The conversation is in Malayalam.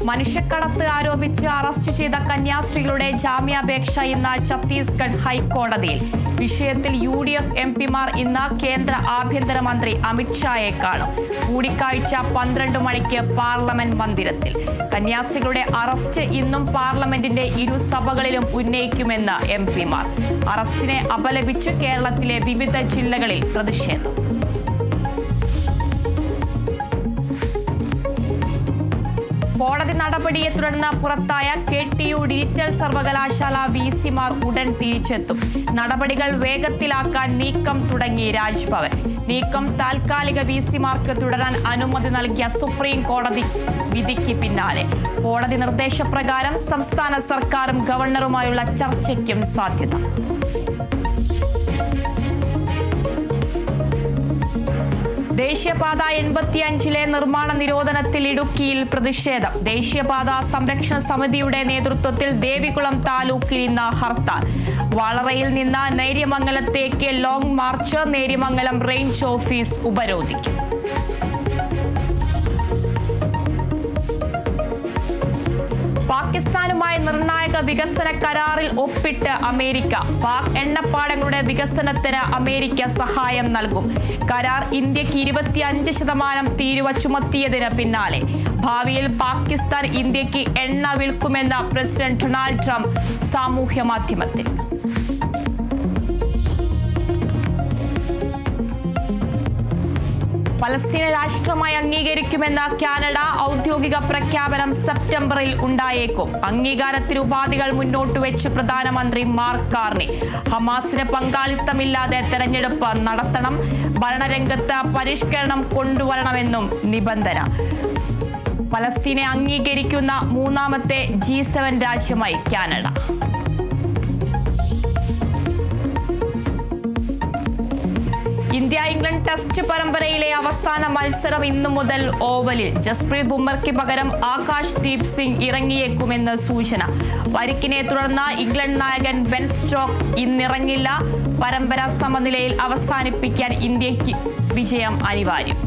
മനുഷ്യക്കടത്ത് ആരോപിച്ച് അറസ്റ്റ് ചെയ്ത കന്യാസ്ത്രീകളുടെ ജാമ്യാപേക്ഷ ഇന്ന് ഛത്തീസ്ഗഡ് ഹൈക്കോടതിയിൽ. വിഷയത്തിൽ UDF MPമാർ ഇന്ന് കേന്ദ്ര ആഭ്യന്തരമന്ത്രി അമിത്ഷായെ കാണും. കൂടിക്കാഴ്ച 12 മണിക്ക് പാർലമെന്റ് മന്ദിരത്തിൽ. കന്യാസ്ത്രീകളുടെ അറസ്റ്റ് ഇന്നും പാർലമെന്റിന്റെ ഇരുസഭകളിലും ഉന്നയിക്കുമെന്ന് MPമാർ. അറസ്റ്റിനെ അപലപിച്ച് കേരളത്തിലെ വിവിധ ജില്ലകളിൽ പ്രതിഷേധം. കോടതി നടപടിയെ തുടർന്ന് പുറത്തായ KTU ഡിജിറ്റൽ സർവകലാശാല VCമാർ ഉടൻ തിരിച്ചെത്തും. നടപടികൾ വേഗത്തിലാക്കാൻ നീക്കം തുടങ്ങി രാജ്ഭവൻ. നീക്കം താൽക്കാലിക VCമാർക്ക് തുടരാൻ അനുമതി നൽകിയ സുപ്രീം കോടതി വിധിക്ക് പിന്നാലെ കോടതി നിർദ്ദേശപ്രകാരം സംസ്ഥാന സർക്കാരും ഗവർണറുമായുള്ള ചർച്ചയ്ക്കും സാധ്യത. ദേശീയപാത 85 നിർമ്മാണ നിരോധനത്തിൽ ഇടുക്കിയിൽ പ്രതിഷേധം. ദേശീയപാത സംരക്ഷണ സമിതിയുടെ നേതൃത്വത്തിൽ ദേവികുളം താലൂക്കിൽ ഇന്ന് ഹർത്താൽ. വളറയിൽ നിന്ന് നേര്യമംഗലത്തേക്ക് long march. Neriamangalam range office ഉപരോധിക്കും. പാകിസ്ഥാനുമായി നിർണായക വികസന കരാറിൽ ഒപ്പിട്ട് അമേരിക്ക. പാക് എണ്ണപ്പാടങ്ങളുടെ വികസനത്തിന് അമേരിക്ക സഹായം നൽകും. കരാർ ഇന്ത്യക്ക് 25% തീരുവ ചുമത്തിയതിന് പിന്നാലെ ഭാവിയിൽ പാകിസ്ഥാൻ ഇന്ത്യക്ക് എണ്ണ വിൽക്കുമെന്ന് പ്രസിഡന്റ് ഡൊണാൾഡ് ട്രംപ് സാമൂഹ്യ മാധ്യമത്തിൽ. പലസ്തീനെ രാഷ്ട്രമായി അംഗീകരിക്കുമെന്ന കാനഡ ഔദ്യോഗിക പ്രഖ്യാപനം സെപ്റ്റംബറിൽ ഉണ്ടായേക്കും. അംഗീകാരത്തിന് ഉപാധികൾ മുന്നോട്ട് വെച്ച് പ്രധാനമന്ത്രി മാർക്ക് കാർണി. ഹമാസിന് പങ്കാളിത്തമില്ലാതെ തെരഞ്ഞെടുപ്പ് നടത്തണം. ഭരണരംഗത്ത് പരിഷ്കരണം കൊണ്ടുവരണമെന്നും നിബന്ധന. പലസ്തീനെ അംഗീകരിക്കുന്ന മൂന്നാമത്തെ G7 രാജ്യമായി കാനഡ. ഇന്ത്യ ഇംഗ്ലണ്ട് ടെസ്റ്റ് പരമ്പരയിലെ അവസാന മത്സരം ഇന്നു മുതൽ ഓവലിൽ. ജസ്പ്രീത് ബുംറയ്ക്ക് പകരം ആകാശ് ദീപ് സിംഗ് ഇറങ്ങിയേക്കുമെന്ന് സൂചന. പരിക്കിനെ തുടർന്ന് ഇംഗ്ലണ്ട് നായകൻ ബെൻ സ്റ്റോക്ക് ഇന്നിറങ്ങില്ല. പരമ്പര സമനിലയിൽ അവസാനിപ്പിക്കാൻ ഇന്ത്യക്ക് വിജയം അനിവാര്യം.